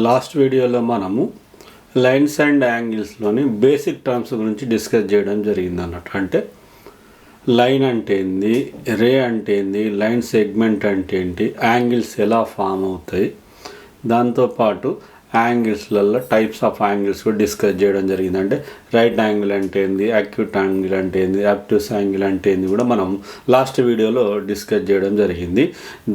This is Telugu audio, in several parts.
లాస్ట్ వీడియోలో మనము లైన్స్ అండ్ యాంగిల్స్లోని బేసిక్ టర్మ్స్ గురించి డిస్కస్ చేయడం జరిగింది అన్నట్టు. అంటే లైన్ అంటే ఏంది, రే అంటే ఏంది, లైన్ సెగ్మెంట్ అంటే ఏంటి, యాంగిల్స్ ఎలా ఫామ్ అవుతాయి, దాంతోపాటు యాంగిల్స్లలో టైప్స్ ఆఫ్ యాంగిల్స్ కూడా డిస్కస్ చేయడం జరిగింది. అంటే రైట్ యాంగిల్ అంటే ఏంది, అక్యూట్ యాంగిల్ అంటే ఏంది, అబ్ట్యూస్ యాంగిల్ అంటే ఏంది కూడా మనం లాస్ట్ వీడియోలో డిస్కస్ చేయడం జరిగింది.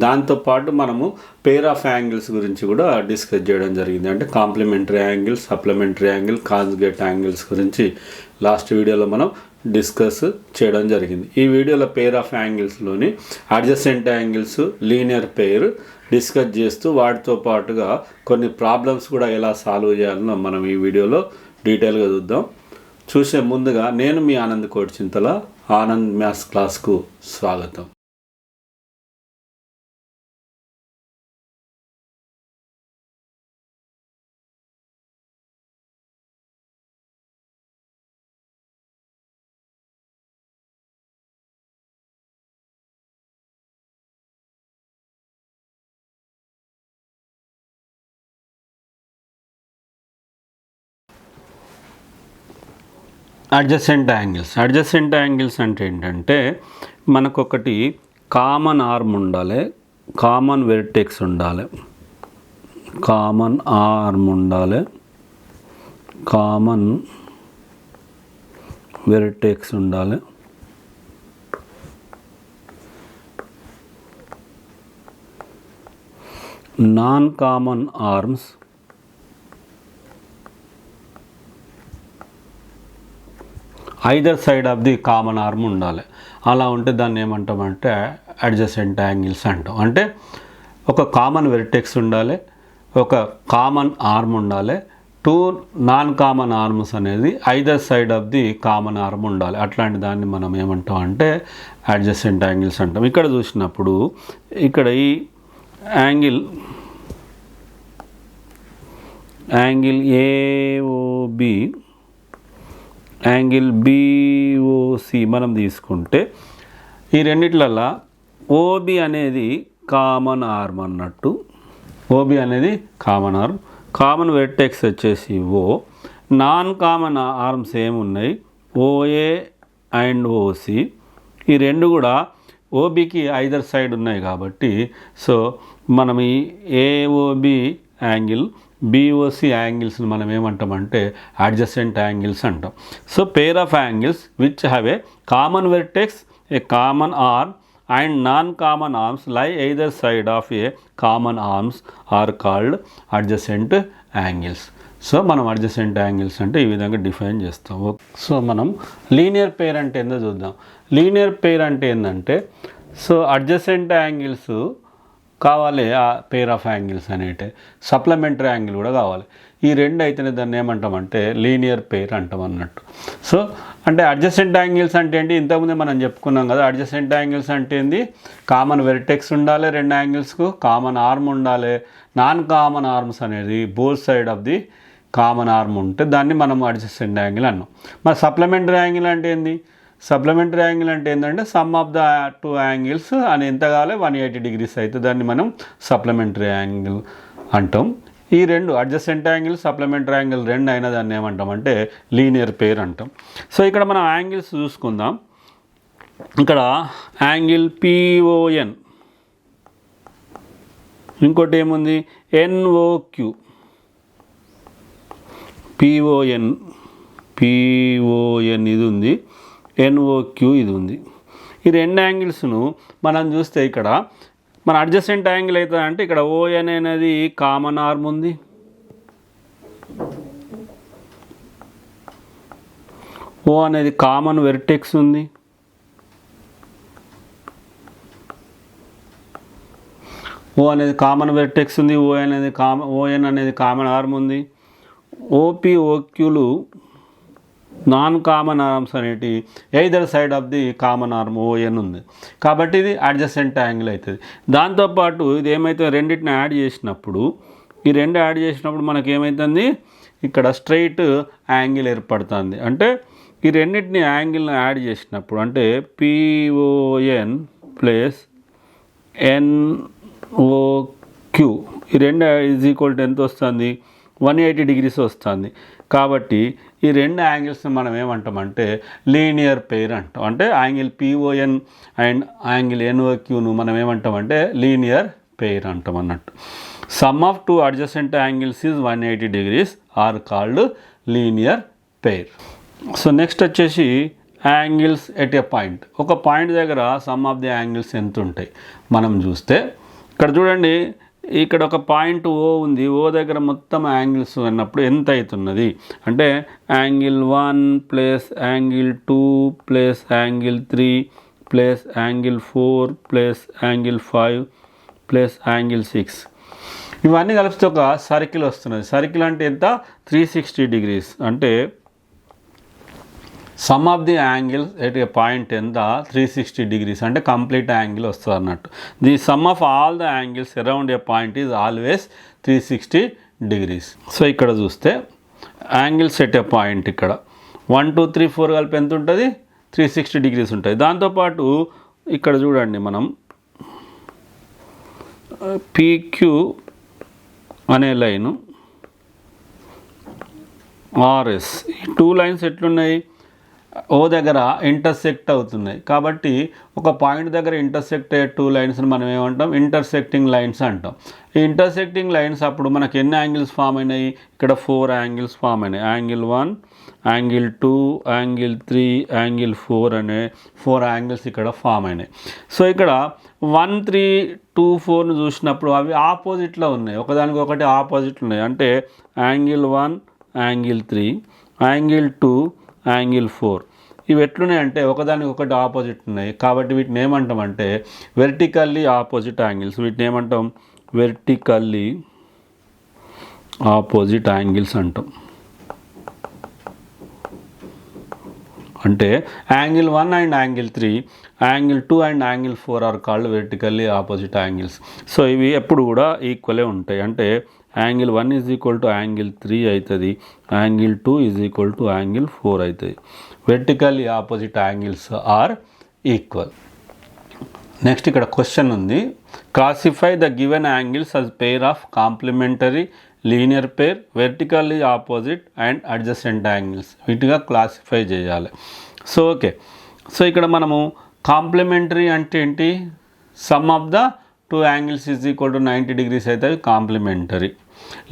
దాంతోపాటు మనము పేర్ ఆఫ్ యాంగిల్స్ గురించి కూడా డిస్కస్ చేయడం జరిగింది. అంటే complementary angle, supplementary angle, conjugate angles గురించి లాస్ట్ వీడియోలో మనం డిస్కస్ చేయడం జరిగింది. ఈ వీడియోలో పేర్ ఆఫ్ యాంగిల్స్లోని adjacent angles, linear pair discuss చేస్తూ వాటితో పాటుగా కొన్ని ప్రాబ్లమ్స్ కూడా ఎలా సాల్వ్ చేయాలనో మనం ఈ వీడియోలో డీటెయిల్గా చూద్దాం. చూసే ముందుగా నేను మీ ఆనంద్ కోటిచింతల, ఆనంద్ మ్యాథ్స్ క్లాస్కు స్వాగతం. అడ్జసెంట్ యాంగిల్స్ అంటే ఏంటంటే మనకొకటి కామన్ ఆర్మ్ ఉండాలి, కామన్ వెర్టెక్స్ ఉండాలి, కామన్ ఆర్మ్ ఉండాలి, కామన్ వెర్టెక్స్ ఉండాలి, non common arms, either side of the common arm ఉండాలి. అలా ఉంటే దాన్ని ఏమంటామంటే అడ్జసెంట్ యాంగిల్స్ అంటాం. అంటే ఒక కామన్ వెర్టెక్స్ ఉండాలి, ఒక కామన్ ఆర్మ్ ఉండాలి, టూ నాన్ కామన్ ఆర్మ్స్ అనేది either side of the common arm ఉండాలి. అట్లాంటి దాన్ని మనం ఏమంటాం అంటే అడ్జసెంట్ యాంగిల్స్ అంటాం. ఇక్కడ చూసినప్పుడు ఇక్కడ ఈ యాంగిల్ ఏఓబి, యాంగిల్ బిఓసి మనం తీసుకుంటే ఈ రెండిట్లల్లో ఓబి అనేది కామన్ ఆర్మ్ అన్నట్టు. ఓబి అనేది కామన్ ఆర్మ్, కామన్ వెర్టెక్స్ వచ్చేసి ఓ, నాన్ కామన్ ఆర్మ్స్ ఏమున్నాయి ఓఏ అండ్ ఓసి. ఈ రెండు కూడా ఓబికి ఐదర్ సైడ్ ఉన్నాయి కాబట్టి సో మనం ఈ ఏఓబి యాంగిల్, బిఓసి యాంగిల్స్ని మనం ఏమంటామంటే అడ్జసెంట్ యాంగిల్స్ అంటాం. So pair of angles which have a common vertex, a common arm and non common arms lie either side of a common arms are called adjacent angles. So మనం అడ్జసెంట్ యాంగిల్స్ అంటే ఈ విధంగా డిఫైన్ చేస్తాం. సో మనం లీనియర్ పేర్ అంటే ఏందో చూద్దాం. లీనియర్ పేర్ అంటే ఏంటంటే సో అడ్జసెంట్ యాంగిల్స్ కావాలి, ఆ పేర్ ఆఫ్ యాంగిల్స్ అనేటి సప్లిమెంటరీ యాంగిల్ కూడా కావాలి. ఈ రెండు అయితేనే దాన్ని ఏమంటామంటే లీనియర్ పేర్ అంటాం అన్నట్టు. సో అంటే అడ్జసెంట్ యాంగిల్స్ అంటే ఏంటి, ఇంతకుముందే మనం చెప్పుకున్నాం కదా. అడ్జసెంట్ యాంగిల్స్ అంటే ఏంది, కామన్ వెర్టెక్స్ ఉండాలి, రెండు యాంగిల్స్కు కామన్ ఆర్మ్ ఉండాలి, నాన్ కామన్ ఆర్మ్స్ అనేది both side of the common arm ఉంటే దాన్ని మనం అడ్జసెంట్ యాంగిల్ అన్నాం. మరి సప్లిమెంటరీ యాంగిల్ అంటే ఏంది, సప్లిమెంటరీ యాంగిల్ అంటే ఏంటంటే some of the two angles అని ఎంత కావాలి 180 degrees అయితే దాన్ని మనం సప్లిమెంటరీ యాంగిల్ అంటాం. ఈ రెండు అడ్జసెంట్ యాంగిల్, సప్లిమెంటరీ యాంగిల్ రెండు అయినా దాన్ని ఏమంటామంటే లీనియర్ పేర్ అంటాం. సో ఇక్కడ మనం యాంగిల్స్ చూసుకుందాం. ఇక్కడ యాంగిల్ పిఓఎన్, ఇంకోటి ఏముంది ఎన్ఓక్యూ, పిఓఎన్ ఇది ఉంది, ఎన్ఓక్యూ ఇది ఉంది. ఈ రెండు యాంగిల్స్ను మనం చూస్తే ఇక్కడ మన అడ్జసెంట్ యాంగిల్ అవుతుంది అంటే ఇక్కడ ఓఎన్ అనేది కామన్ ఆర్మ్ ఉంది, ఓ అనేది కామన్ వెర్టెక్స్ ఉంది, ఓఎన్ అనేది కామన్ ఆర్మ్ ఉంది, ఓక్యూలు నాన్ కామన్ ఆర్మ్స్ అనేటి either side of the common arm ON ఉంది. కాబట్టి ఇది అడ్జసెంట్ యాంగిల్ అవుతుంది. దాంతోపాటు ఇది ఏమైతే రెండింటిని యాడ్ చేసినప్పుడు, ఈ రెండు యాడ్ చేసినప్పుడు మనకి ఏమవుతుంది, ఇక్కడ స్ట్రైట్ యాంగిల్ ఏర్పడుతుంది. అంటే ఈ రెండింటిని యాంగిల్ని యాడ్ చేసినప్పుడు అంటే పిఓఎన్ ప్లస్ ఎన్ఓ క్యూ ఈ రెండు ఈజ్ ఈక్వల్ టు ఎంత వస్తుంది 180 డిగ్రీస్ వస్తుంది. కాబట్టి ఈ రెండు యాంగిల్స్ని మనం ఏమంటామంటే లీనియర్ పెయిర్ అంటాం. అంటే యాంగిల్ పిఓఎన్ అండ్ యాంగిల్ ఎన్ఓక్యూను మనం ఏమంటామంటే లీనియర్ పెయిర్ అంటాం అన్నట్టు. Sum of two adjacent angles is 180 degrees are called linear pair. So next వచ్చేసి యాంగిల్స్ ఎట్ ఎ పాయింట్. ఒక పాయింట్ దగ్గర సమ్ ఆఫ్ ది యాంగిల్స్ ఎంత ఉంటాయి మనం చూస్తే ఇక్కడ చూడండి, ఇక్కడ ఒక పాయింట్ ఓ ఉంది. ఓ దగ్గర మొత్తం యాంగిల్స్ అన్నప్పుడు ఎంత అవుతున్నది అంటే angle 1 plus angle 2 plus angle 3 plus angle 4 plus angle 5 plus angle 6 ఇవన్నీ కలిపితే ఒక సర్కిల్ వస్తున్నది. సర్కిల్ అంటే ఎంత 360 డిగ్రీస్. అంటే some of the angles at A point ఎంత 360 డిగ్రీస్ అంటే కంప్లీట్ యాంగిల్ వస్తుంది అన్నట్టు. The some of all the angles around a point is always 360 degrees. So ఇక్కడ చూస్తే యాంగిల్స్ ఎట్ ఏ పాయింట్ ఇక్కడ 1 2 3 4 కలిపి ఎంత ఉంటుంది 360 డిగ్రీస్ ఉంటుంది. దాంతోపాటు ఇక్కడ చూడండి మనం పీక్యూ అనే లైను ఆర్ఎస్ ఈ టూ లైన్స్ ఎట్లున్నాయి ఓ దగ్గర ఇంటర్సెక్ట్ అవుతున్నాయి. కాబట్టి ఒక పాయింట్ దగ్గర ఇంటర్సెక్ట్ అయ్యే టూ లైన్స్ని మనం ఏమంటాం ఇంటర్సెక్టింగ్ లైన్స్ అంటాం. ఈ ఇంటర్సెక్టింగ్ లైన్స్ అప్పుడు మనకి ఎన్ని యాంగిల్స్ ఫామ్ అయినాయి ఇక్కడ 4 యాంగిల్స్ ఫామ్ అయినాయి. యాంగిల్ 1 యాంగిల్ 2 యాంగిల్ 3 యాంగిల్ 4 అనే 4 యాంగిల్స్ ఇక్కడ ఫామ్ అయినాయి. సో ఇక్కడ 1 3 2 4ను చూసినప్పుడు అవి ఆపోజిట్లో ఉన్నాయి, ఒకదానికి ఒకటి ఆపోజిట్లు ఉన్నాయి. అంటే యాంగిల్ 1 యాంగిల్ 3 యాంగిల్ 2 యాంగిల్ 4 ఇవి ఎట్లున్నాయి అంటే ఒకదానికి ఒకటి ఆపోజిట్ ఉన్నాయి. కాబట్టి వీటిని ఏమంటామంటే వెర్టికల్లీ ఆపోజిట్ యాంగిల్స్. వీటిని ఏమంటాం వెర్టికల్లీ ఆపోజిట్ యాంగిల్స్ అంటాం. అంటే angle 1 and angle 3 angle 2 and angle 4 are called vertically opposite angles. So ఇవి ఎప్పుడు కూడా ఈక్వలే ఉంటాయి. అంటే angle 1 is equal to angle 3 అవుతుంది, angle 2 is equal to angle 4 అవుతుంది. Vertically opposite angles are equal. Next ఇక్కడ క్వశ్చన్ ఉంది, classify the given angles as pair of complementary linear pair vertically opposite and adjacent angles. వీటిగా క్లాసిఫై చేయాలి. సో ఓకే, సో ఇక్కడ మనము కాంప్లిమెంటరీ అంటే ఏంటి some of the two angles is equal to 90 degrees అయితే అవి కాంప్లిమెంటరీ.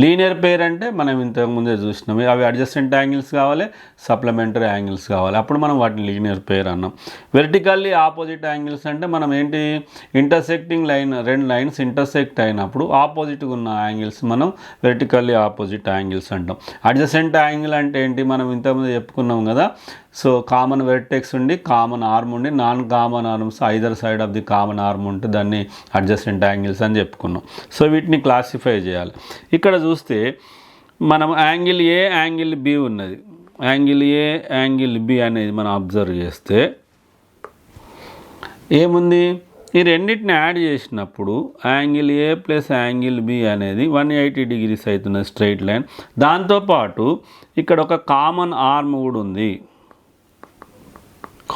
లీనియర్ పెయిర్ అంటే మనం ఇంతకుముందే చూసినాం, అవి అడ్జసెంట్ యాంగిల్స్ కావాలి, సప్లిమెంటరీ యాంగిల్స్ కావాలి, అప్పుడు మనం వాటిని లీనియర్ పెయిర్ అన్నాం. వెర్టికల్లీ ఆపోజిట్ యాంగిల్స్ అంటే మనం ఏంటి ఇంటర్సెక్టింగ్ లైన్, రెండు లైన్స్ ఇంటర్సెక్ట్ అయినప్పుడు ఆపోజిట్గా ఉన్న యాంగిల్స్ మనం వెర్టికల్లీ ఆపోజిట్ యాంగిల్స్ అంటాం. అడ్జసెంట్ యాంగిల్ అంటే ఏంటి మనం ఇంతకుముందు చెప్పుకున్నాం కదా. సో కామన్ వెర్టెక్స్ ఉండి కామన్ ఆర్మ్ ఉండి non common arms either side of the common arm ఉంటే దాన్ని అడ్జసెంట్ యాంగిల్స్ అని చెప్పుకున్నాం. సో వీటిని క్లాసిఫై చేయాలి. ఇక్కడ చూస్తే మనం యాంగిల్ ఏ యాంగిల్ బి ఉన్నది. యాంగిల్ ఏ యాంగిల్ బి అనేది మనం అబ్జర్వ్ చేస్తే ఏముంది, ఈ రెండింటిని యాడ్ చేసినప్పుడు angle A plus angle B అనేది 180 డిగ్రీస్ అవుతుంది స్ట్రైట్ లైన్. దాంతోపాటు ఇక్కడ ఒక కామన్ ఆర్మ్ కూడా ఉంది,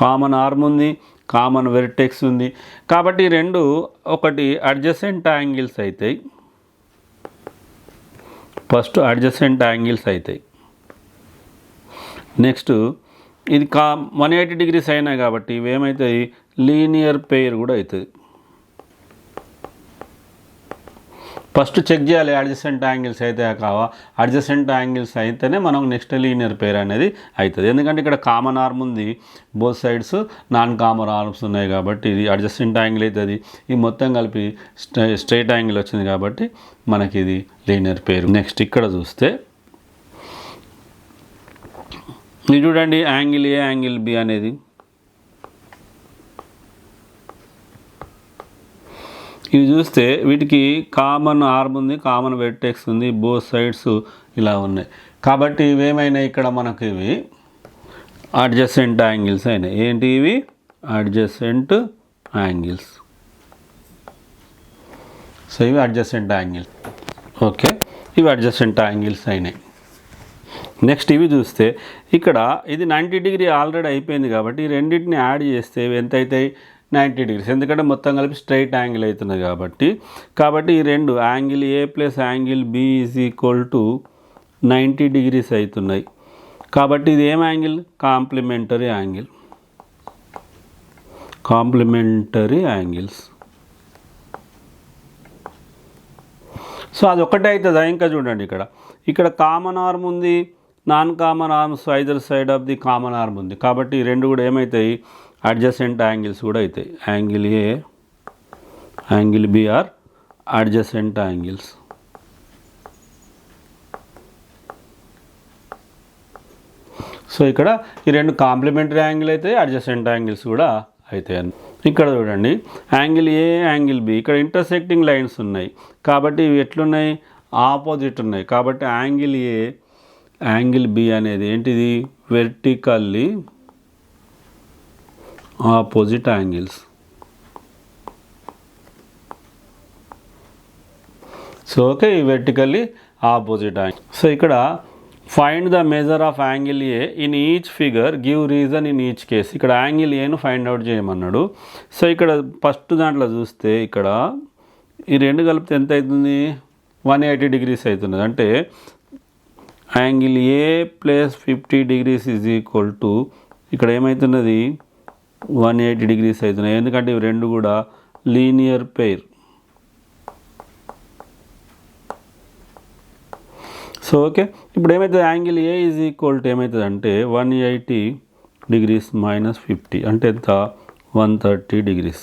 కామన్ ఆర్మ్ ఉంది, కామన్ వెర్టెక్స్ ఉంది. కాబట్టి రెండు ఒకటి అడ్జసెంట్ యాంగిల్స్ అవుతాయి. ఫస్ట్ అడ్జసెంట్ యాంగిల్స్ అవుతాయి. నెక్స్ట్ ఇది 180 డిగ్రీస్ అయినాయి కాబట్టి ఇవేమవుతాయి లీనియర్ పెయిర్ కూడా అవుతుంది. ఫస్ట్ చెక్ చేయాలి అడ్జసెంట్ యాంగిల్స్ అయితే కావా, అడ్జసెంట్ యాంగిల్స్ అయితేనే మనం నెక్స్ట్ లీనియర్ పెయిర్ అనేది అవుతుంది. ఎందుకంటే ఇక్కడ కామన్ ఆర్మ్ ఉంది, both sides non common arms ఉన్నాయి కాబట్టి ఇది అడ్జసెంట్ యాంగిల్ అవుతుంది. ఈ మొత్తం కలిపి స్ట్రైట్ యాంగిల్ వచ్చింది కాబట్టి మనకి ఇది లీనియర్ పెయిర్. నెక్స్ట్ ఇక్కడ చూస్తే ఇది చూడండి యాంగిల్ ఏ యాంగిల్ బి అనేది ఇవి చూస్తే వీటికి కామన్ ఆర్మ్ ఉంది, కామన్ వెర్టెక్స్ ఉంది, బోత్ సైడ్స్ ఇలా ఉన్నాయి. కాబట్టి ఇవేమైనా ఇక్కడ మనకు ఇవి అడ్జసెంట్ యాంగిల్స్ అయినాయి. ఏంటి ఇవి అడ్జసెంట్ యాంగిల్స్. సో ఇవి అడ్జసెంట్ యాంగిల్స్. ఓకే, ఇవి అడ్జసెంట్ యాంగిల్స్ అయినాయి. నెక్స్ట్ ఇవి చూస్తే ఇక్కడ ఇది 90 డిగ్రీ ఆల్రెడీ అయిపోయింది కాబట్టి ఈ రెండింటిని యాడ్ చేస్తే ఎంత అవుతాయి 90 degrees, ఎందుకంటే మొత్తం కలిపి స్ట్రైట్ యాంగిల్ అవుతుంది కాబట్టి ఈ రెండు angle A plus angle B is equal to 90 degrees అవుతున్నాయి. కాబట్టి ఇది ఏం యాంగిల్? Complementary angles. సో అది ఒకటే అవుతుందా? ఇంకా చూడండి, ఇక్కడ కామన్ ఆర్మ్ ఉంది, non common arms either side of the common arm ఉంది. కాబట్టి ఈ రెండు కూడా ఏమవుతాయి? అడ్జసెంట్ యాంగిల్స్ కూడా అవుతాయి. Angle A, angle B are adjacent angles. So ఇక్కడ ఈ రెండు కాంప్లిమెంటరీ యాంగిల్ అయితే అడ్జసెంట్ యాంగిల్స్ కూడా అవుతాయి. ఇక్కడ చూడండి, యాంగిల్ ఏ, యాంగిల్ బి, ఇక్కడ ఇంటర్సెక్టింగ్ లైన్స్ ఉన్నాయి కాబట్టి ఇవి ఎట్లున్నాయి? ఆపోజిట్ ఉన్నాయి. కాబట్టి యాంగిల్ ఏ, యాంగిల్ బి అనేది ఏంటిది? Vertically opposite angles. So okay, ఈ వెర్టికల్లీ ఆపోజిట్ యాంగిల్. సో ఇక్కడ find the measure of angle A in each figure, give reason in each case. ఇక్కడ యాంగిల్ ఏను ఫైండ్ అవుట్ చేయమన్నాడు. సో ఇక్కడ ఫస్ట్ దాంట్లో చూస్తే ఇక్కడ ఈ రెండు కలిపితే ఎంత అవుతుంది? 180 degrees అవుతున్నది. అంటే angle A plus 50 degrees is equal to ఇక్కడ ఏమవుతున్నది? 180 degrees అవుతున్నాయి. ఎందుకంటే ఇవి రెండు కూడా లీనియర్ పెయిర్. సో ఓకే, ఇప్పుడు ఏమవుతుంది? Angle A is equal to ఏమవుతుంది అంటే 180 degrees మైనస్ 50 అంటే ఎంత? 130 degrees.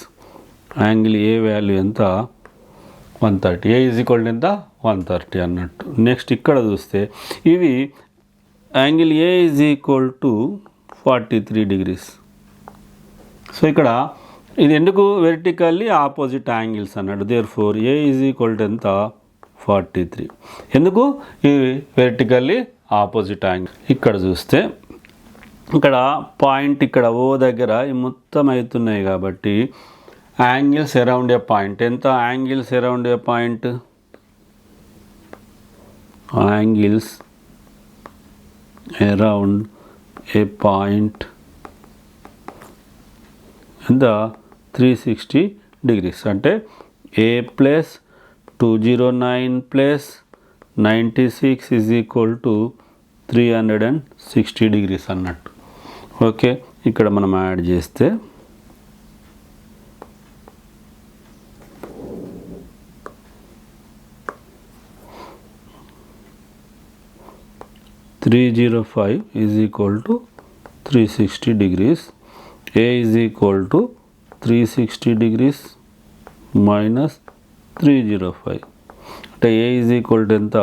యాంగిల్ ఏ వాల్యూ ఎంత? 130. ఏ ఈజ్ ఈక్వల్ టు ఎంత? 130 అన్నట్టు. నెక్స్ట్ ఇక్కడ చూస్తే ఇవి angle A is equal to 43 degrees. So ఇక్కడ ఇది ఎందుకు? వెర్టికల్లీ ఆపోజిట్ యాంగిల్స్ అన్నాడు. Therefore A is equal to ఎంత? 43. ఎందుకు? ఇది వెర్టికల్లీ ఆపోజిట్ యాంగిల్. ఇక్కడ చూస్తే ఇక్కడ పాయింట్ ఇక్కడ ఓ దగ్గర మొత్తం అవుతున్నాయి కాబట్టి యాంగిల్స్ అరౌండ్ ఏ పాయింట్ ఎంత? Angles around a point, angles around a point ఎంత? 360 degrees. అంటే a plus 209 plus 96 is equal to 360 degrees అన్నట్టు. ఓకే, ఇక్కడ మనం యాడ్ చేస్తే 305 is equal to 360 degrees. A is equal to 360 degrees minus 305 అంటే ఏ ఈజ్ ఈక్వల్ టు ఎంత?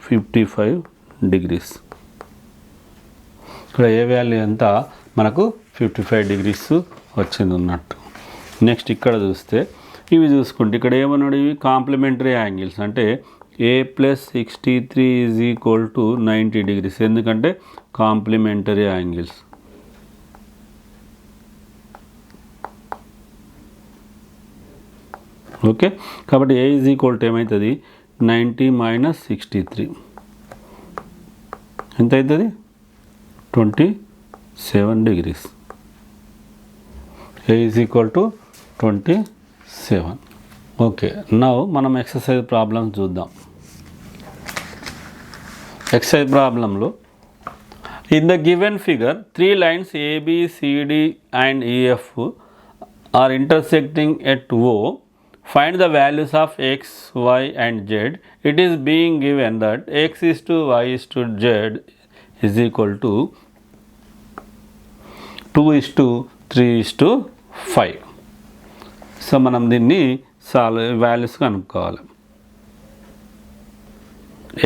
55 degrees. ఇక్కడ ఏ వాల్యూ ఎంత? మనకు 55 degrees వచ్చింది ఉన్నట్టు. నెక్స్ట్ ఇక్కడ చూస్తే ఇవి చూసుకుంటే ఇక్కడ ఏమన్నాడు? ఇవి కాంప్లిమెంటరీ యాంగిల్స్. అంటే a plus 63 is equal to 90 degrees. ఎందుకంటే కాంప్లిమెంటరీ యాంగిల్స్. ఓకే, కాబట్టి ఏ ఈజ్ ఈక్వల్ టు ఏమవుతుంది? 90 మైనస్ 63 ఎంత అవుతుంది? 27 degrees. A is equal to 27. Okay, now మనం ఎక్సర్సైజ్ ప్రాబ్లమ్స్ చూద్దాం. ఎక్సర్సైజ్ ప్రాబ్లంలో in the given figure 3 lines ABCD and EF are intersecting at O. Find the values of x, y and z. It is being given that x is to y is to z is equal to 2 is to 3 is to 5. So మనం దీన్ని వాల్యూస్ కనుక్కోవాలి.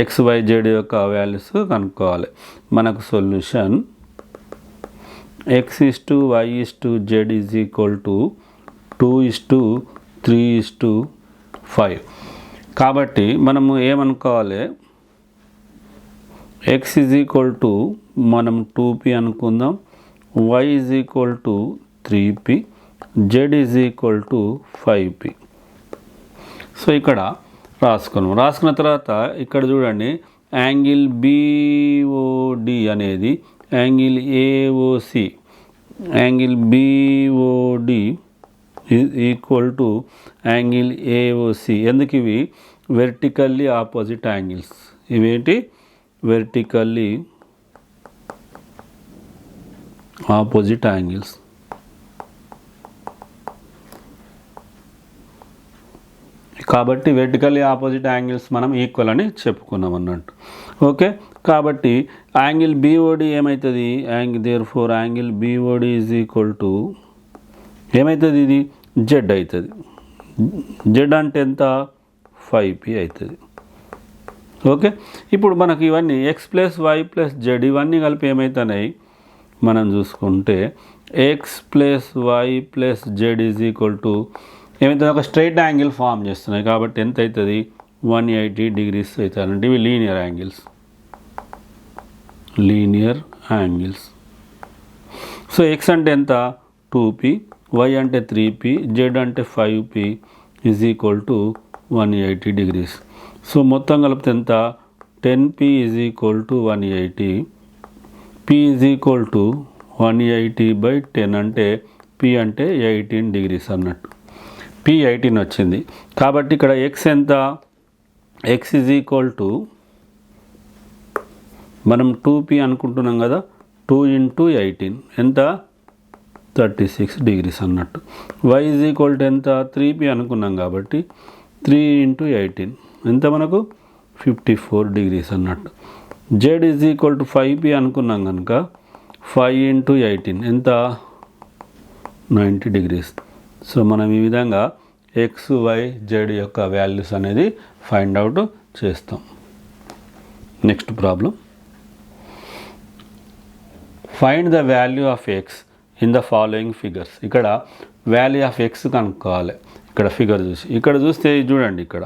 ఎక్స్ వై జెడ్ యొక్క వాల్యూస్ కనుక్కోవాలి. మనకు solution X is to Y is to Z is equal to 2 is to 3 is to 5. కాబట్టి మనము ఏమనుకోవాలి? ఎక్స్ ఈజ్ ఈక్వల్ టు మనం 2p అనుకుందాం, Y is equal to 3p, Z is equal to 5p. So ఇక్కడ రాసుకున్న తర్వాత ఇక్కడ చూడండి, యాంగిల్ బిఓడి అనేది angle A O C, angle B O D equal to angle A O C. ఎందుకు ఇవి వెర్టికల్లీ ఆపోజిట్ యాంగిల్స్. ఇవేంటి వెర్టికల్లీ ఆపోజిట్ యాంగిల్స్. కాబట్టి వెర్టికల్లీ ఆపోజిట్ యాంగిల్స్ మనం ఈక్వల్ అని చెప్పుకున్నాం అన్నట్టు. ఓకే, కాబట్టి యాంగిల్ బిఓడి ఏమవుతుంది, therefore angle B O D is equal to ఏమవుతుంది, ఇది జెడ్ అవుతుంది. జెడ్ అంటే ఎంత 5p అవుతుంది. ఓకే, ఇప్పుడు మనకి ఇవన్నీ X plus Y plus Z ఇవన్నీ కలిపి ఏమవుతున్నాయి మనం చూసుకుంటే X plus Y plus Z is equal to ఏమవుతుంది, ఒక స్ట్రైట్ యాంగిల్ ఫామ్ చేస్తున్నాయి. కాబట్టి ఎంత అవుతుంది 180 degrees అవుతుంది. అంటే ఇవి లీనియర్ యాంగిల్స్. సో ఎక్స్ అంటే ఎంత 2p, వై అంటే 3p, జెడ్ అంటే 5p is equal to 180 degrees. So మొత్తం కలిపితే ఎంత 10p is equal to 180, p is equal to 180/10 అంటే p అంటే 18 degrees అన్నట్టు. p 18 వచ్చింది. కాబట్టి ఇక్కడ x ఎంత, x ఈజ్ ఈక్వల్ టు మనం 2p అనుకుంటున్నాం కదా, 2 × 18 ఎంత 36 degrees అన్నట్టు. y ఈజ్ ఈక్వల్ టు ఎంత 3p అనుకున్నాం కాబట్టి 3 × 18 ఎంత మనకు 54 degrees అన్నట్టు. z is equal to 5p అనుకున్నాం కనుక 5 × 18 ఎంత 90 degrees. సో మనం ఈ విధంగా ఎక్స్ వై జెడ్ యొక్క వాల్యూస్ అనేది ఫైండ్ అవుట్ చేస్తాం. Next problem, find the value of X in the following figures. ఇక్కడ వాల్యూ ఆఫ్ ఎక్స్ కనుక్కోవాలి. ఇక్కడ ఫిగర్ చూసి ఇక్కడ చూస్తే చూడండి, ఇక్కడ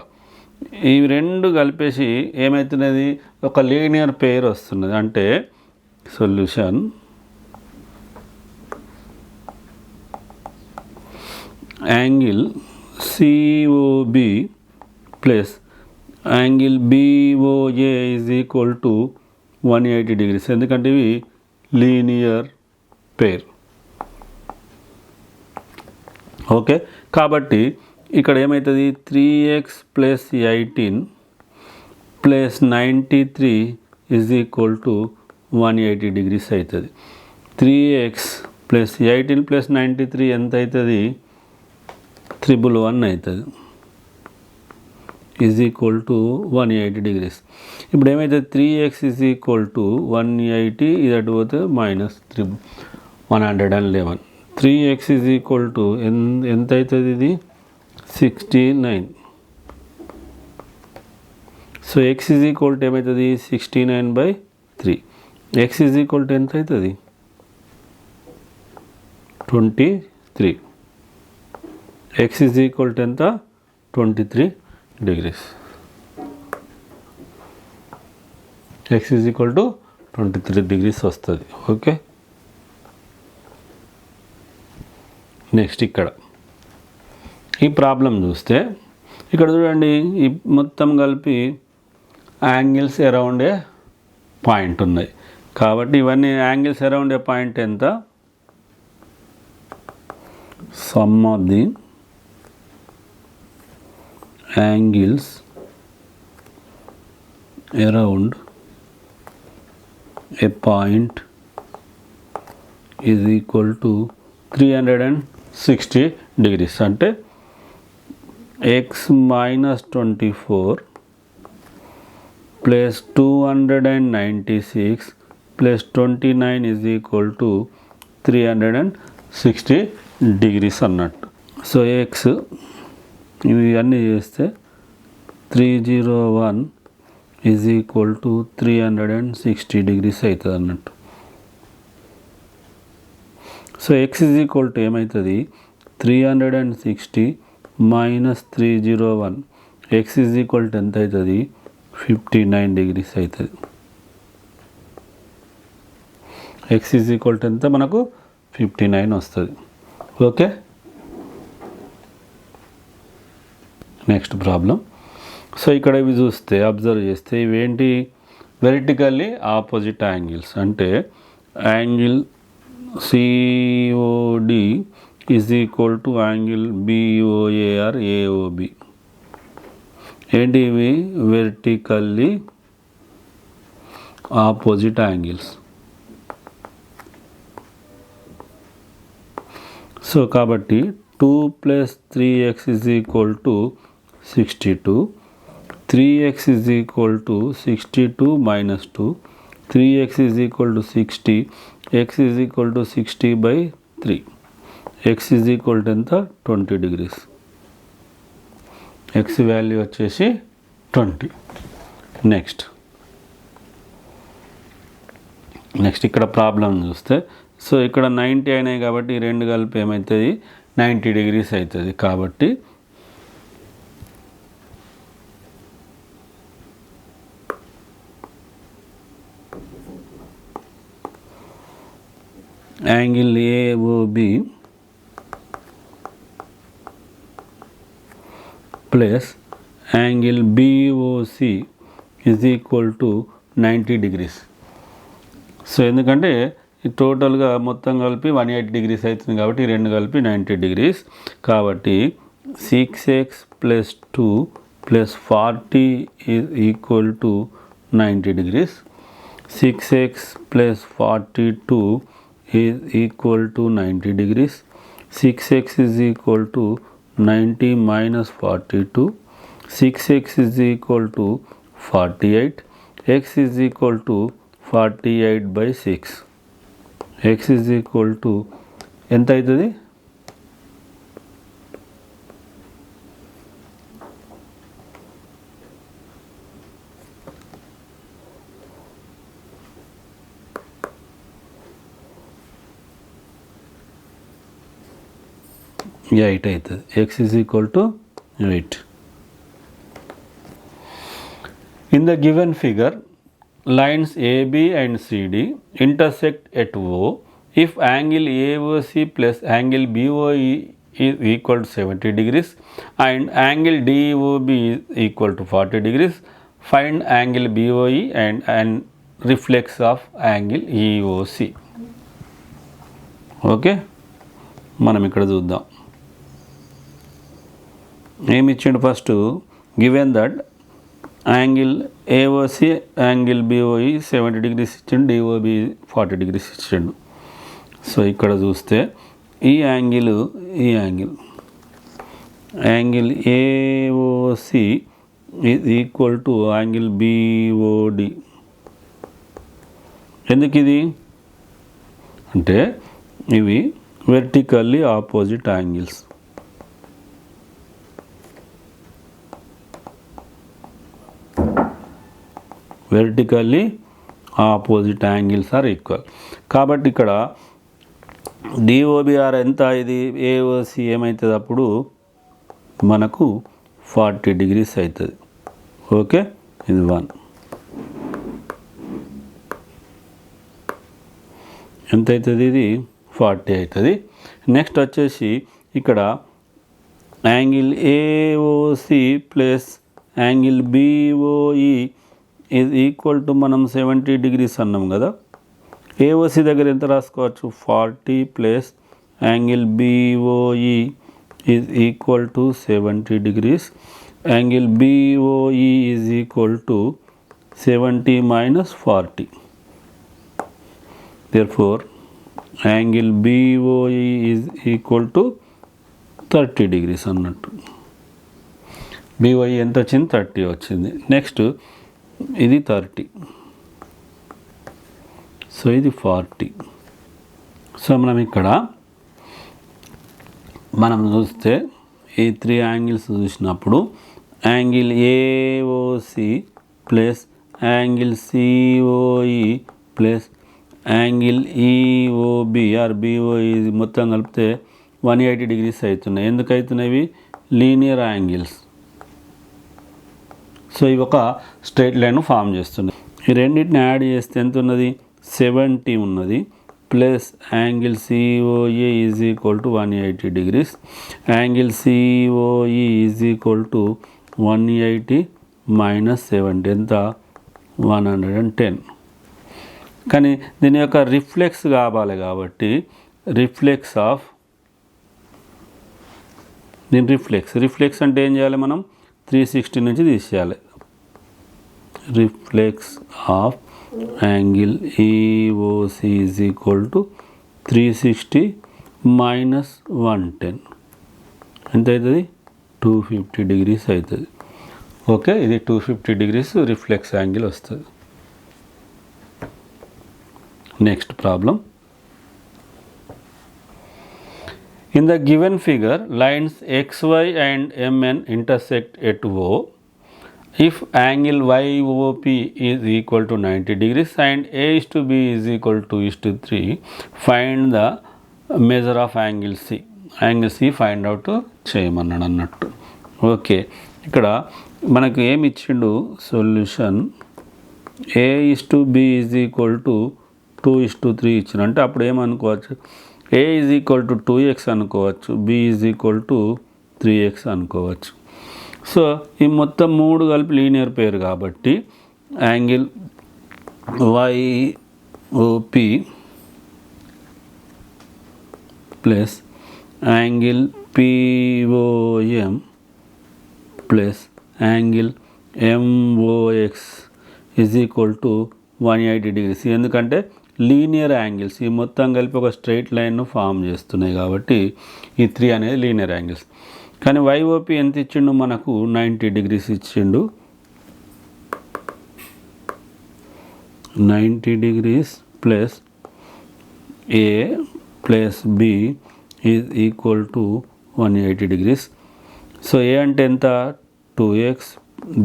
ఈ రెండు కలిపేసి ఏమవుతున్నది ఒక లీనియర్ పెయిర్ వస్తున్నది. అంటే solution angle COB plus angle BOA is equal to 180 degrees. ఎందుకంటే ఇవి లీనియర్ పెయిర్. ఓకే, కాబట్టి ఇక్కడ ఏమవుతుంది 3x + 18 + 93 is equal to 180 degrees అవుతుంది. 3x + 18 + 93 ఎంత అవుతుంది 111 అవుతుంది ఈజ్ ఈక్వల్ టు 180 degrees. ఇప్పుడు ఏమైతుంది 3x ఈజ్ ఈక్వల్ టు 180, ఇది అటు పోతే -111. 3x ఈజ్ ఈక్వల్ టు ఎంత అవుతుంది, ఇది 69. So x is equal to ఏమవుతుంది 69/3. x ఈజ్ ఈక్వల్ టు ఎంత అవుతుంది 23. x ఈజ్ ఈక్వల్ టు ఎంత 23 degrees. x is equal to 23 degrees వస్తుంది. ఓకే, నెక్స్ట్ ఇక్కడ ఈ ప్రాబ్లం చూస్తే ఇక్కడ చూడండి, ఈ మొత్తం కలిపి యాంగిల్స్ అరౌండ్ ఏ పాయింట్ ఉన్నాయి. కాబట్టి ఇవన్నీ యాంగిల్స్ అరౌండ్ ఏ పాయింట్ ఎంత, some of the angles around a point is equal to 360 degrees. అంటే x - 24 plus 296 plus 29 is equal to 360 degrees అన్నట్టు. సో x ఇవి అన్నీ చేస్తే 301 ఈజ్ ఈక్వల్ టు 360 degrees అవుతుంది అన్నట్టు. So X is equal to ఏమవుతుంది 360 - 301. ఎక్స్ ఈజ్ ఈక్వల్ టు ఎంత అవుతుంది 59 degrees అవుతుంది. ఎక్స్ ఈజ్ ఈక్వల్ టు ఎంత మనకు 59 వస్తుంది. Okay, next problem. సో ఇక్కడ ఇవి చూస్తే అబ్జర్వ్ చేస్తే ఇవేంటి వెర్టికల్లీ ఆపోజిట్ యాంగిల్స్. అంటే angle COD is equal to angle BOA or AOB. ఏంటి ఇవి? Vertically opposite angles. సో కాబట్టి 2 + 3x is equal to 62. 3x is equal to 62 - 2. 3x is equal to 60. x is equal to 60/3. x is equal to ఎంత? 20 degrees. x వాల్యూ వచ్చేసి 20. నెక్స్ట్ ఇక్కడ ప్రాబ్లం చూస్తే, సో ఇక్కడ 90 అయినాయి కాబట్టి ఈ రెండు కలిపి ఏమవుతుంది? 90 degrees అవుతుంది. కాబట్టి angle A O B plus angle B O C is equal to 90 degrees. So ఎందుకంటే టోటల్గా మొత్తం కలిపి 180 degrees అవుతుంది కాబట్టి ఈ రెండు కలిపి 90 degrees. కాబట్టి 6x + 2 + 40 is equal to 90 degrees. 6x + 42 is equal to 90 degrees. 6x is equal to 90 - 42. 6x is equal to 48. x is equal to 48/6. x is equal to ఎంత అవుతుంది? ఎయిట్ అవుతుంది. x is equal to 8. In the given figure, lines AB and CD intersect at O if angle AOC plus angle BOE is equal to 70 degrees and angle DOB is equal to 40 degrees. Find angle BOE and reflex of angle EOC. Okay, మనం ఇక్కడ చూద్దాం. ఏమి ఇచ్చిండు? First given that angle A O C angle B O E 70 degrees ఇచ్చిండు, డిఓబి 40 degrees ఇచ్చిండు. సో ఇక్కడ చూస్తే ఈ angle A O C is equal to angle B O D. ఎందుకు ఇది అంటే ఇవి vertically opposite angles. Vertically opposite angles are equal. కాబట్టి ఇక్కడ డిఓబిఆర్ ఎంత? ఇది ఏఓసి ఏమవుతుంది? అప్పుడు మనకు 40 degrees అవుతుంది. ఓకే, ఇది 1. ఎంత అవుతుంది? ఇది 40 అవుతుంది. నెక్స్ట్ వచ్చేసి ఇక్కడ angle AOC plus angle BOE is equal to మనం 70 degrees అన్నాం కదా. ఏఓసి దగ్గర ఎంత రాసుకోవచ్చు? 40 plus angle BOE is equal to 70 degrees. Angle BOE is equal to 70 - 40. therefore angle BOE is equal to 30 degrees అన్నట్టు. బిఓఈ ఎంత వచ్చింది? 30 వచ్చింది. నెక్స్ట్ ఇది 30, సో ఇది 40. సో మనం చూస్తే ఈ 3 యాంగిల్స్ చూసినప్పుడు angle AOC plus angle COE plus angle EOB or BOE మొత్తం కలిపితే 180 degrees అవుతున్నాయి. ఎందుకు అవుతున్నాయి? Linear angles. సో ఇవి ఒక స్ట్రైట్ లైన్ ఫామ్ చేస్తున్నాయి. ఈ రెండింటిని యాడ్ చేస్తే ఎంత ఉన్నది? 70 ఉన్నది. Plus angle C O A is equal to 180 degrees. Angle COE is equal to 180 - 70 ఎంత? 110. కానీ దీని యొక్క రిఫ్లెక్స్ కావాలి కాబట్టి రిఫ్లెక్స్ ఆఫ్ దీని రిఫ్లెక్స్ అంటే ఏం చేయాలి, మనం 360 నుంచి తీసేయాలి. Reflex of angle EOC is equal to 360 minus 110 ఎంత అవుతుంది, 250 degrees అవుతుంది. ఓకే, ఇది 250 degrees రిఫ్లెక్స్ యాంగిల్ వస్తుంది. Next problem. In the given figure, lines XY and MN intersect at O. If angle YOP is equal to 90 degrees and A is to B is equal to 3, find the measure of angle C. Angle C find out చేయమన్నాడు అన్నట్టు. ఓకే, ఇక్కడ మనకు ఏమి ఇచ్చిండు solution, A is to B is equal to 2:3 ఇచ్చిన, అంటే అప్పుడు ఏమనుకోవచ్చు, A is equal to 2x అనుకోవచ్చు, B is equal to 3x అనుకోవచ్చు. సో ఈ మొత్తం మూడు కలిపి లీనియర్ పేరు కాబట్టి angle YOP plus angle POM plus angle MOX is equal to 180 degrees. ఎందుకంటే లీనియర్ యాంగిల్స్ ఈ మొత్తం కలిపి ఒక స్ట్రైట్ లైన్ను ఫామ్ చేస్తున్నాయి కాబట్టి ఈ 3 అనేది లీనియర్ యాంగిల్స్. కానీ YOP ఎంత ఇచ్చిండు మనకు, 90 degrees ఇచ్చిండు. 90 degrees plus A plus B is equal to 180 degrees. So A అంటే ఎంత, 2x,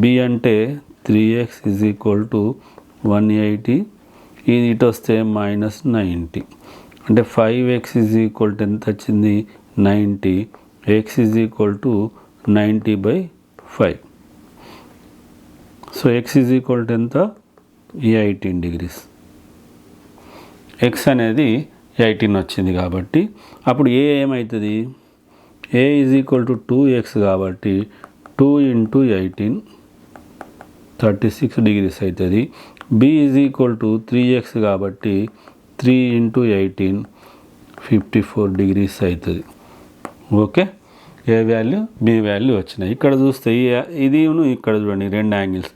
B అంటే 3x ఈజ్ ఈక్వల్ టు 180, ఇది ఇటు వస్తే -90, అంటే 5x ఈజ్ ఈక్వల్ టు ఎంత వచ్చింది, 90, x is equal to 90/5. So x is equal to ఎంత, 18 degrees. x అనేది 18 వచ్చింది కాబట్టి అప్పుడు A ఏమవుతుంది, A is equal to 2x కాబట్టి 2 × 18 36 degrees అవుతుంది. B is equal to 3x కాబట్టి 3 × 18 54 degrees అవుతుంది. ఓకే, ఏ వాల్యూ B వాల్యూ వచ్చినాయి. ఇక్కడ చూస్తే ఇది ఇక్కడ చూడండి, రెండు యాంగిల్స్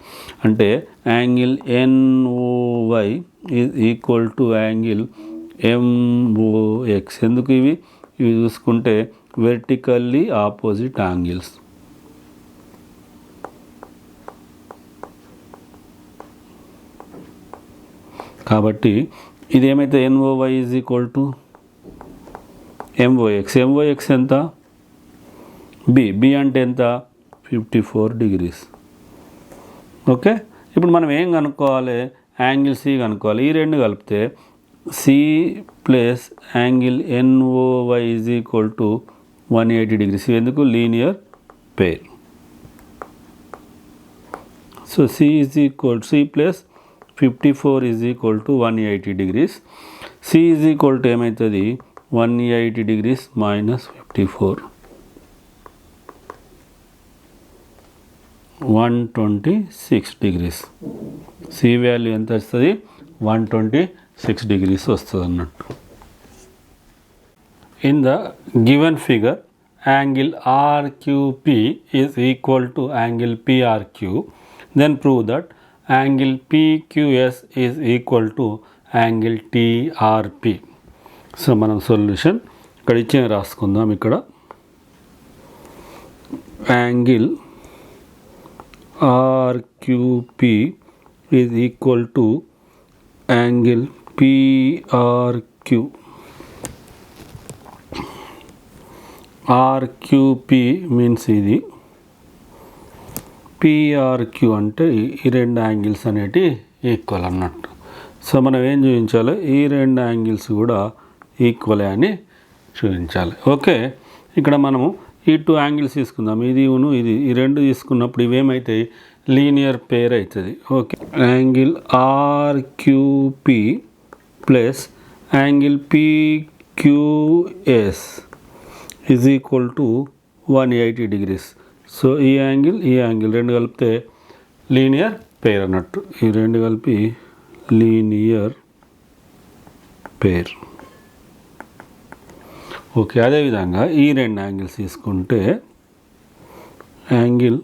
అంటే angle NOY is equal to angle MOX. ఎందుకు ఇవి చూసుకుంటే వెర్టికల్లీ ఆపోజిట్ యాంగిల్స్. కాబట్టి ఇది ఏమైతే NOY is equal to MOX. MOX ఎంత, B అంటే ఎంత, 54 degrees. ఓకే, ఇప్పుడు మనం ఏం కనుక్కోవాలి, యాంగిల్ C కనుక్కోవాలి. ఈ రెండు కలిపితే C plus angle NOY is equal to 180 degrees. ఎందుకు, linear pair. So C is equal C plus 54 is equal to 180 degrees. C is equal to ఏమవుతుంది, 180 degrees minus 54, 126 degrees. C value ఎంత వస్తుంది, 126 degrees వస్తుంది అన్నట్టు. In the given figure angle RQP is equal to angle PRQ. Then prove that angle PQS is equal to angle TRP. So మనం సొల్యూషన్ ఇక్కడ ఇచ్చిన రాసుకుందాం. ఇక్కడ angle RQP is equal to angle PRQ. RQP means ఇది, PRQ అంటే ఈ రెండు యాంగిల్స్ అనేటి ఈక్వల్ అన్నట్టు. సో మనం ఏం చూపించాలి, ఈ రెండు యాంగిల్స్ కూడా ఈక్వల్ అని చూపించాలి. ఓకే, ఇక్కడ మనము ఈ 2 యాంగిల్స్ తీసుకుందాం, ఇది ఈ రెండు తీసుకున్నప్పుడు ఇవేమైతే లీనియర్ పేర్ అవుతుంది. Okay, angle RQP plus angle PQS is equal to 180 degrees. So ఈ యాంగిల్ రెండు కలిపితే లీనియర్ పేర్ అన్నట్టు, ఈ రెండు కలిపి లీనియర్ పేర్. ఓకే, అదేవిధంగా ఈ రెండు యాంగిల్స్ తీసుకుంటే angle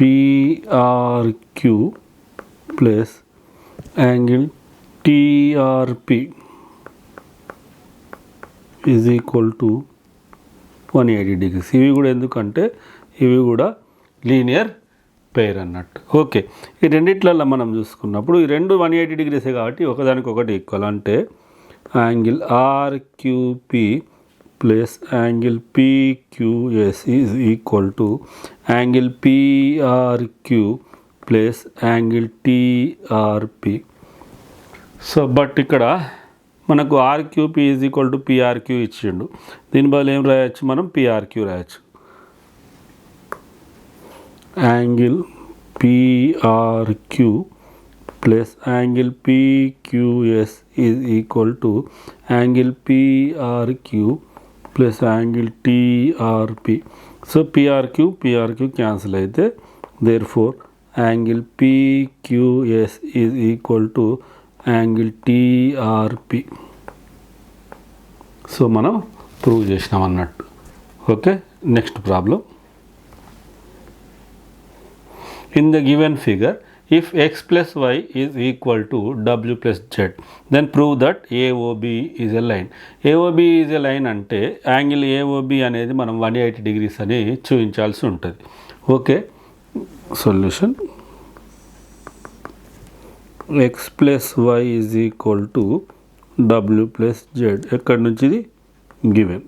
PRQ plus angle TRP is equal to 180 degrees. ఇవి కూడా ఎందుకంటే ఇవి కూడా లీనియర్ పెయిర్ అన్నట్టు. ఓకే, ఈ రెండిట్లలో మనం చూసుకున్నప్పుడు ఈ రెండు 180 degrees కాబట్టి ఒకదానికొకటి ఈక్వల్. అంటే angle RQP plus angle PQS is equal to angle PRQ plus angle TRP. So but ఇక్కడ మనకు RQP is equal to PRQ ఇచ్చిండు. దీని బదులు ఏం రాయొచ్చు, మనం పిఆర్క్యూ రాయొచ్చు. Angle PRQ plus angle PQS is equal to angle PRQ plus angle TRP. So PRQ cancel అయితే therefore angle PQS is equal to angle TRP. So మనం ప్రూవ్ చేసినాం అన్నట్టు. Okay, next problem. In the given figure if X plus why is equal to W plus Z then prove that A O B is a line. A O B is a line అంటే యాంగిల్ ఏఓబి అనేది మనం 180 degrees అని చూపించాల్సి ఉంటుంది. Okay, solution X plus why is equal to W plus Z. ఎక్కడి నుంచి ఇది గివెన్.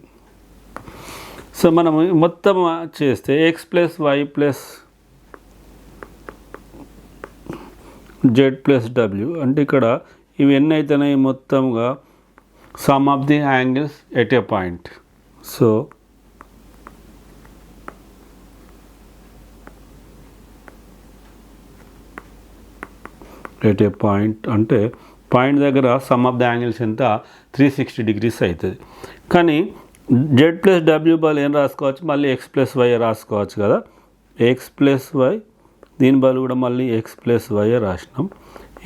సో మనం మొత్తం చేస్తే X plus Y plus Z plus W అంటే ఇక్కడ ఇవి ఎన్ని అవుతున్నాయి మొత్తంగా sum of the angles at A point. So at a point అంటే పాయింట్ దగ్గర సమ్ ఆఫ్ ద యాంగిల్స్ ఎంత 360 degrees అవుతుంది. కానీ జెడ్ ప్లస్ డబ్ల్యూ బదులు ఏం రాసుకోవచ్చు, మళ్ళీ ఎక్స్ ప్లస్ వై రాసుకోవచ్చు కదా. ఎక్స్ ప్లస్ వై దీని బదులు కూడా మళ్ళీ ఎక్స్ ప్లస్ వై రాసినాం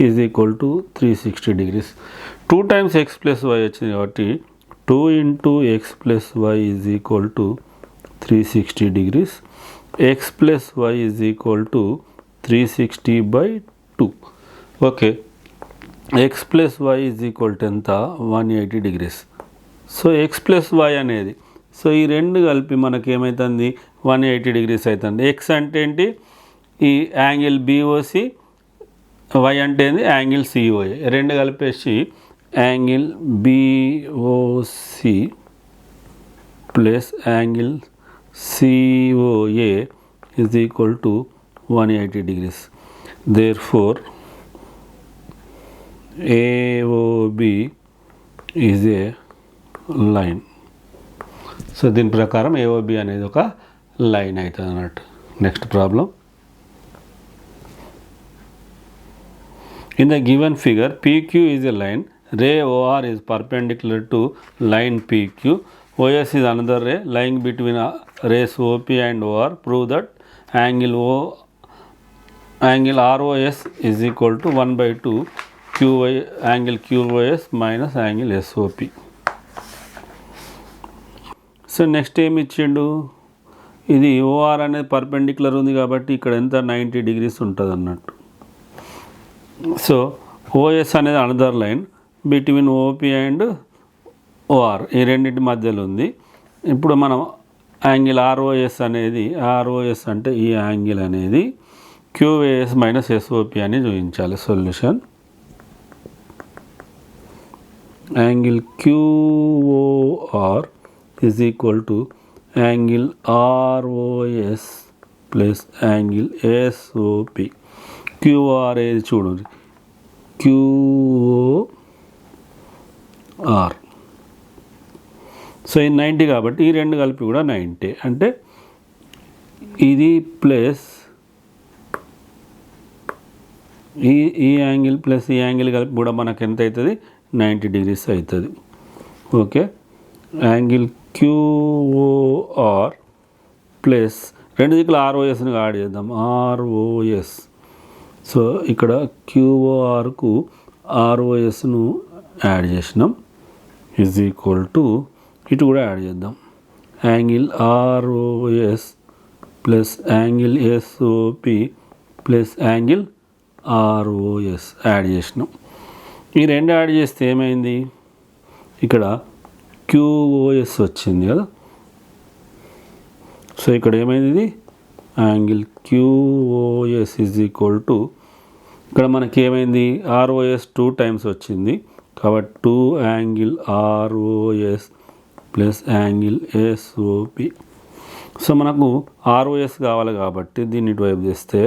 is equal to 360 degrees. 2 times x plus y వచ్చింది కాబట్టి 2 into x plus why is equal to 360 degrees. X plus why is equal to 360/2. Okay, x plus why is equal to ఎంత 180 degrees. So x plus y అనేది సో ఈ రెండు కలిపి మనకి ఏమవుతుంది 180 degrees అవుతుంది. ఎక్స్ అంటే ఏంటి, ఈ యాంగిల్ బిఓసి, వై అంటే ఏంది యాంగిల్ సిఓఏ. రెండు కలిపేసి angle B O C plus angle C O A is equal to 180 degrees. Therefore AOB is a line. So దీని ప్రకారం AOB అనేది ఒక లైన్ అవుతుంది అన్నట్టు. Next problem. In the given figure PQ is a line. Ray OR is perpendicular to line PQ. OS is another ray line between rays OP and OR. Prove that angle ROS is equal to 1/2 QY angle QOS minus angle SOP. So next ఏమి ఇచ్చిండు, ఇది OR అనేది పర్పెండిక్యులర్ ఉంది కాబట్టి ఇక్కడ ఎంత 90 degrees ఉంటుంది అన్నట్టు. సో OS అనేది another line between OP and OR, ఈ రెండింటి మధ్యలో ఉంది. ఇప్పుడు మనం యాంగిల్ ROS అనేది, ROS అంటే ఈ యాంగిల్ అనేది QAS మైనస్ SOP అని చూపించాలి. Solution angle QOR is equal to angle ROS plus angle SOP. QOR ఏది చూడండి, QOR. సో ఇది 90 కాబట్టి ఈ రెండు కలిపి కూడా 90 అంటే ఇది ప్లస్ ఈ యాంగిల్ ప్లస్ ఈ యాంగిల్ కలిపి కూడా మనకు ఎంత అవుతుంది 90 degrees అవుతుంది. ఓకే, యాంగిల్ QOR ప్లస్ రెండు దిక్కుల ROSని యాడ్ చేద్దాం, ROS. సో ఇక్కడ QORకు ROSను యాడ్ చేసినాం ఈజ్ ఈక్వల్ టు ఇటు కూడా యాడ్ చేద్దాం angle ROS plus angle SOP plus angle ROS add చేసినాం. ఈ రెండు యాడ్ చేస్తే ఏమైంది, ఇక్కడ క్యూఓఎస్ వచ్చింది కదా. సో ఇక్కడ ఏమైంది, ఇది angle QOS is equal to, ఇక్కడ మనకి ఏమైంది, ఆర్ఓఎస్ 2 టైమ్స్ వచ్చింది కాబట్టి 2 angle ROS plus angle SOP. So మనకు ఆర్ఓఎస్ కావాలి కాబట్టి దీన్ని ఇటువైపు చేస్తే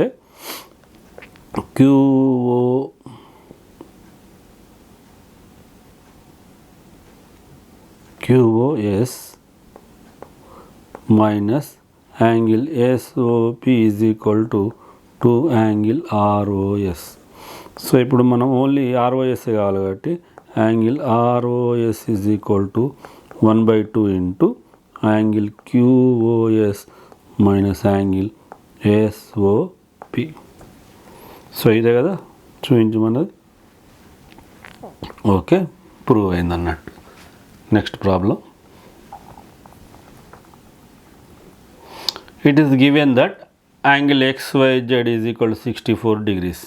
QOS minus angle SOP is equal to 2 angle ROS. So ఇప్పుడు మనం ఓన్లీ ఆర్ఓఎస్ కావాలి కాబట్టి angle ROS is equal to 1/2 into angle QOS minus angle SOP. So ఇదే కదా చూపించమన్నది. ఓకే, ప్రూవ్ అయింది అన్నట్టు. Next problem. It is given that angle XYZ is equal to 64 degrees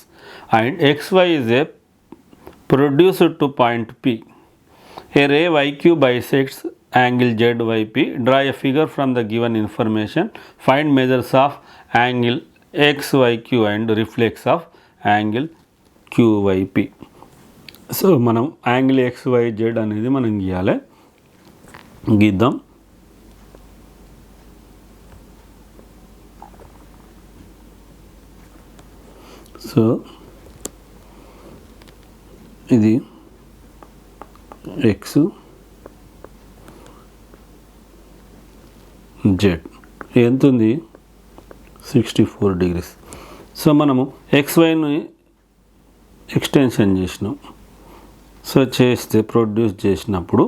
and XY is a produced to point P. A ray YQ bisects angle ZYP. Draw a figure from the given information. Find measures of angle XYQ and reflex of angle QYP. So మనం యాంగిల్ XYZ అనేది మనం గీయాలి. గీద్దాం. సో ఇది ఎక్స్ జెడ్ ఎంత ఉంది, 64 డిగ్రీస్. సో మనము XYని ఎక్స్టెన్షన్ చేసినాం. సో చేస్తే ప్రొడ్యూస్ చేసినప్పుడు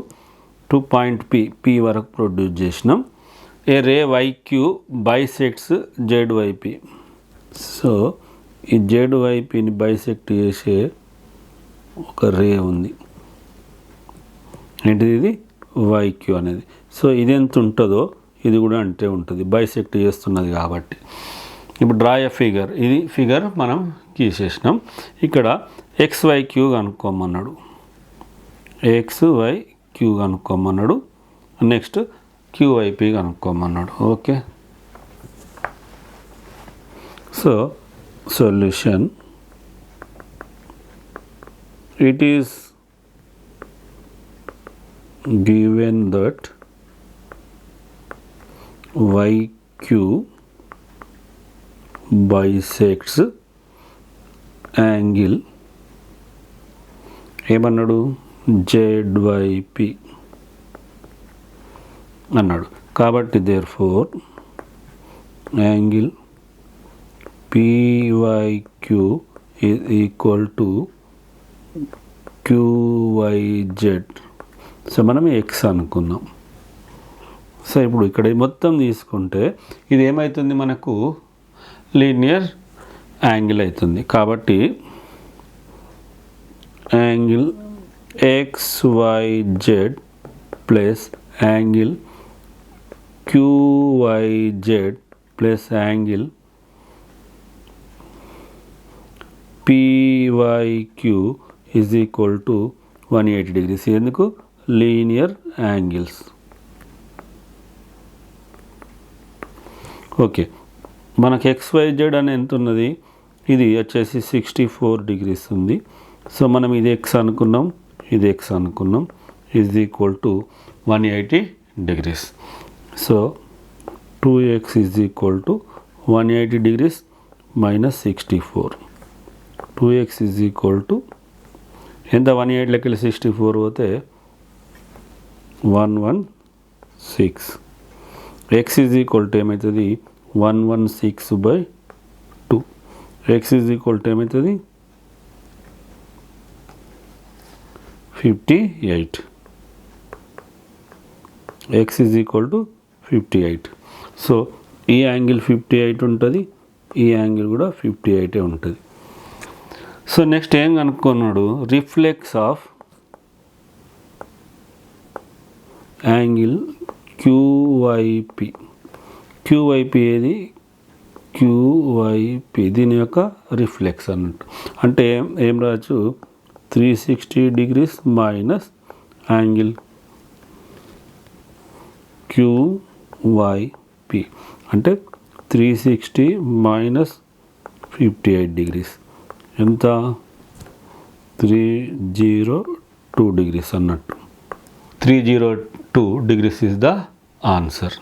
టు పాయింట్ పి వరకు ప్రొడ్యూస్ చేసినాం. ఏ రే వైక్యూ బైసెక్ట్స్ ZYP. సో ఈ ZYPని బైసెక్ట్ చేసే ఒక రే ఉంది. ఏంటిది, ఇది YQ అనేది. సో ఇది ఎంత ఉంటుందో ఇది కూడా అంతే ఉంటుంది, బైసెక్ట్ చేస్తున్నది కాబట్టి. ఇప్పుడు డ్రా ఎ ఫిగర్. ఇది ఫిగర్ మనం గీసేసినాం. ఇక్కడ XYQ కనుక్కోమన్నాడు, XYQ కనుక్కోమన్నాడు. నెక్స్ట్ QYP కనుక్కోమన్నాడు. Okay, so solution. It is given that YQ bisects angle ఏమన్నాడు, ZYP అన్నాడు. కాబట్టి therefore angle PYQ is equal to QYZ. So మనం X అనుకుందాం. సో ఇప్పుడు ఇక్కడ మొత్తం తీసుకుంటే ఇది ఏమవుతుంది, మనకు లీనియర్ యాంగిల్ అవుతుంది. కాబట్టి angle XYZ plus angle QYZ plus angle PYQ is equal to 180 degrees. ఎందుకు, లీనియర్ యాంగిల్స్. ఓకే, మనకు XYZ అని ఎంత ఉన్నది, ఇది వచ్చేసి 64 డిగ్రీస్ ఉంది. సో మనం ఇది X అనుకున్నాం, ఇది X అనుకున్నాం, is equal to 180 degrees. So 2X is equal to 180 degrees minus 64. 2X is equal to ఎంత, 180 లెక్కలు 64 పోతే 116. X ఈజ్ ఈక్వల్ టు ఏమవుతుంది, 116/2. X ఈజ్ ఈక్వల్ టు ఏమవుతుంది, 58. X is equal to 58. So ఈ యాంగిల్ 58 ఉంటుంది, ఈ యాంగిల్ కూడా 58 ఉంటుంది. సో నెక్స్ట్ ఏం కనుక్కున్నాడు, reflex of angle QYP. QYP ఏది, QYP దీని యొక్క రిఫ్లెక్స్ అన్నట్టు. అంటే ఏం రావచ్చు, 360 డిగ్రీస్ మైనస్ యాంగిల్ QYP అంటే 360 మైనస్ 58 డిగ్రీస్ ఎంత, 302 డిగ్రీస్ అన్నట్టు. 302 డిగ్రీస్ ఈజ్ ద ఆన్సర్.